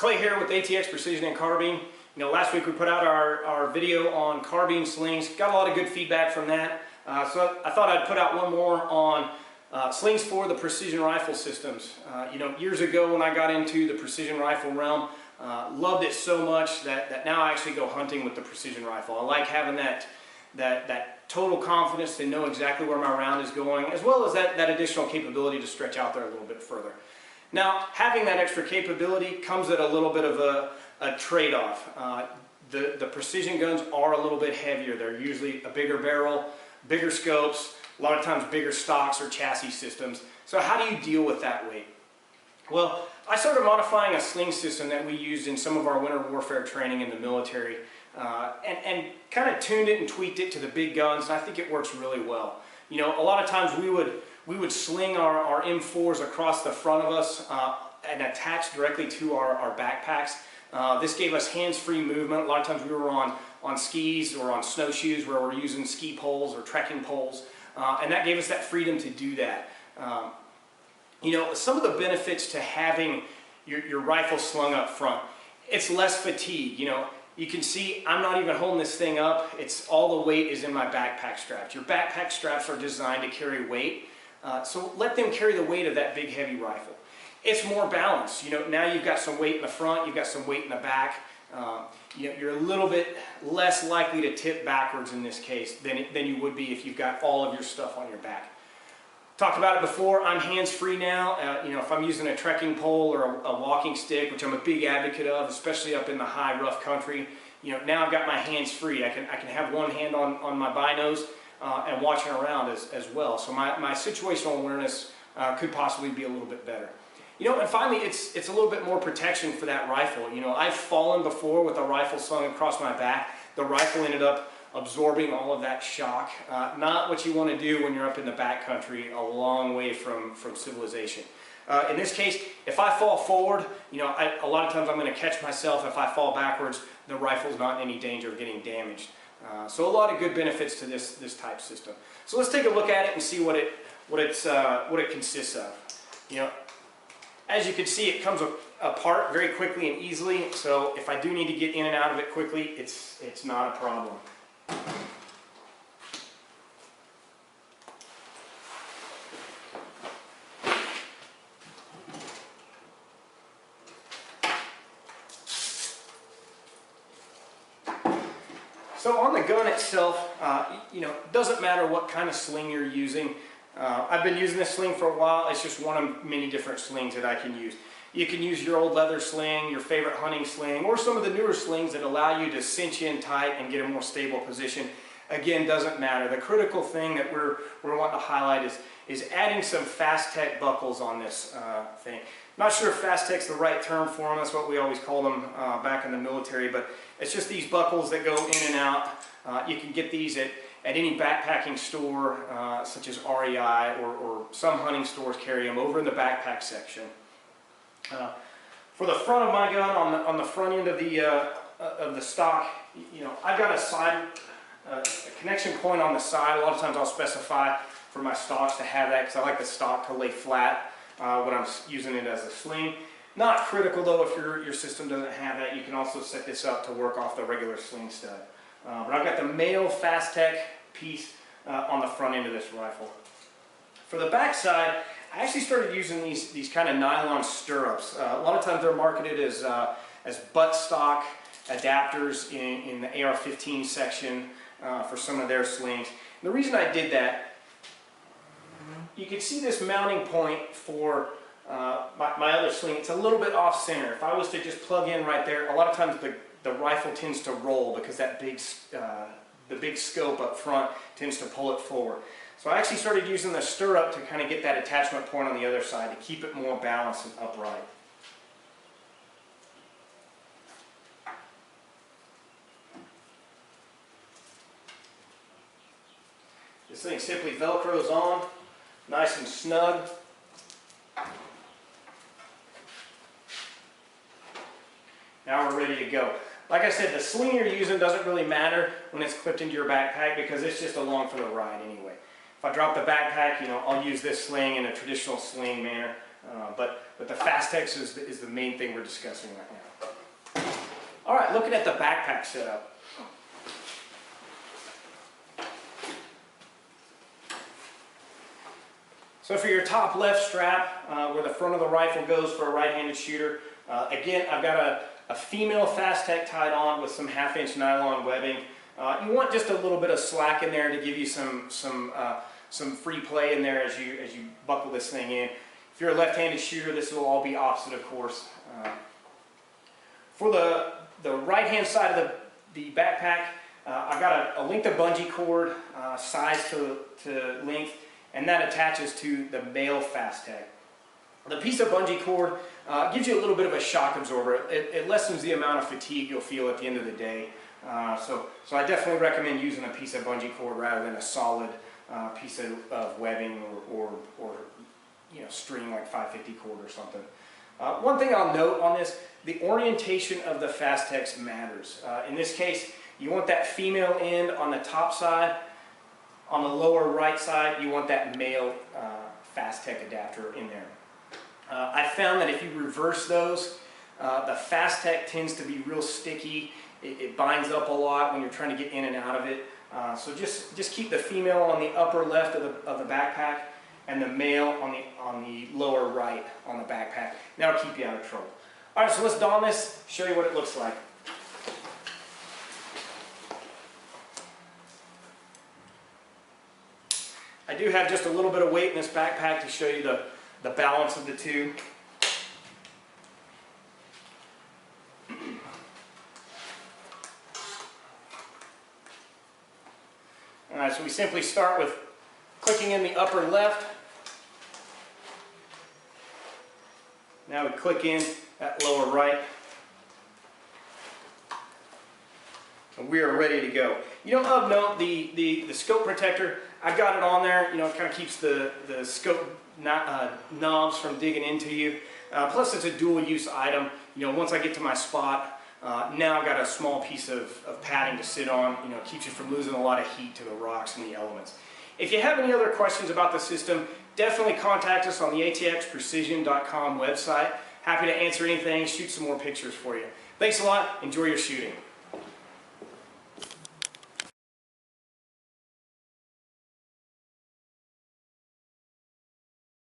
Clay here with ATX Precision and Carbine. Last week we put out our video on carbine slings. Got a lot of good feedback from that. So I thought I'd put out one more on slings for the precision rifle systems. Years ago when I got into the precision rifle realm, loved it so much that now I actually go hunting with the precision rifle. I like having that total confidence to know exactly where my round is going, as well as that additional capability to stretch out there a little bit further. Now, having that extra capability comes at a little bit of a trade-off. The precision guns are a little bit heavier. They're usually a bigger barrel, bigger scopes, a lot of times bigger stocks or chassis systems. So how do you deal with that weight? Well, I started modifying a sling system that we used in some of our winter warfare training in the military, and kind of tuned it and tweaked it to the big guns, and I think it works really well. A lot of times we would sling our M4s across the front of us and attach directly to our backpacks. This gave us hands-free movement. A lot of times we were on skis or on snowshoes where we're using ski poles or trekking poles, and that gave us that freedom to do that. Some of the benefits to having your rifle slung up front, it's less fatigue. You can see I'm not even holding this thing up. It's all the weight is in my backpack straps. Your backpack straps are designed to carry weight, so let them carry the weight of that big heavy rifle. It's more balanced. Now you've got some weight in the front, you've got some weight in the back. You're a little bit less likely to tip backwards in this case than you would be if you've got all of your stuff on your back. Talked about it before, I'm hands-free now. If I'm using a trekking pole or a walking stick, which I'm a big advocate of, especially up in the high, rough country, now I've got my hands free. I can have one hand on my binos and watching around as well. So my situational awareness could possibly be a little bit better. And finally, it's a little bit more protection for that rifle. I've fallen before with a rifle slung across my back. The rifle ended up absorbing all of that shock. Not what you want to do when you're up in the backcountry a long way from civilization. In this case, if I fall forward, a lot of times I'm going to catch myself. If I fall backwards, the rifle's not in any danger of getting damaged. So a lot of good benefits to this type system. So let's take a look at it and see what it consists of. As you can see, it comes apart very quickly and easily. So if I do need to get in and out of it quickly, it's not a problem. So on the gun itself, it doesn't matter what kind of sling you're using. I've been using this sling for a while. It's just one of many different slings that I can use. You can use your old leather sling, your favorite hunting sling, or some of the newer slings that allow you to cinch in tight and get a more stable position. Again, doesn't matter. The critical thing that we're wanting to highlight is adding some Fast-Tech buckles on this thing. Not sure if Fast-Tech's the right term for them. That's what we always call them back in the military, but it's just these buckles that go in and out. You can get these at any backpacking store such as REI or some hunting stores carry them over in the backpack section. For the front of my gun, on the front end of the stock, I've got a connection point on the side. A lot of times I'll specify for my stocks to have that because I like the stock to lay flat when I'm using it as a sling. Not critical though if your system doesn't have that. You can also set this up to work off the regular sling stud. But I've got the male Fast-Tech piece on the front end of this rifle. For the back side, I actually started using these kind of nylon stirrups. A lot of times they're marketed as buttstock adapters in the AR-15 section for some of their slings. And the reason I did that, you can see this mounting point for my other sling. It's a little bit off center. If I was to just plug in right there, a lot of times the rifle tends to roll because the big scope up front tends to pull it forward. So I actually started using the stirrup to kind of get that attachment point on the other side to keep it more balanced and upright. This thing simply velcros on, nice and snug. Now we're ready to go. Like I said, the sling you're using doesn't really matter when it's clipped into your backpack because it's just along for the ride anyway. If I drop the backpack, I'll use this sling in a traditional sling manner, but the Fast-Tech is the main thing we're discussing right now. All right, looking at the backpack setup. So for your top left strap, where the front of the rifle goes for a right-handed shooter, again, I've got a female Fastech tied on with some 1/2-inch nylon webbing. You want just a little bit of slack in there to give you some free play in there as you buckle this thing in. If you're a left-handed shooter, this will all be opposite, of course. For the right-hand side of the backpack, I've got a length of bungee cord, size to length, and that attaches to the male Fastech. The piece of bungee cord gives you a little bit of a shock absorber. It lessens the amount of fatigue you'll feel at the end of the day. So I definitely recommend using a piece of bungee cord rather than a solid piece of webbing or string like 550 cord or something. One thing I'll note on this, the orientation of the Fastechs matters. In this case, you want that female end on the top side. On the lower right side, you want that male Fastech adapter in there. I found that if you reverse those, the Fastech tends to be real sticky. It binds up a lot when you're trying to get in and out of it. So just keep the female on the upper left of the backpack and the male on the lower right on the backpack. That'll keep you out of trouble. All right, so let's don this, show you what it looks like. I do have just a little bit of weight in this backpack to show you the balance of the two. All right, so we simply start with clicking in the upper left. Now we click in that lower right. And we are ready to go. Of note, the scope protector, I've got it on there. It kind of keeps the scope knobs from digging into you. Plus, it's a dual-use item. Once I get to my spot, now I've got a small piece of padding to sit on. It keeps you from losing a lot of heat to the rocks and the elements. If you have any other questions about the system, definitely contact us on the ATXprecision.com website. Happy to answer anything, shoot some more pictures for you. Thanks a lot. Enjoy your shooting.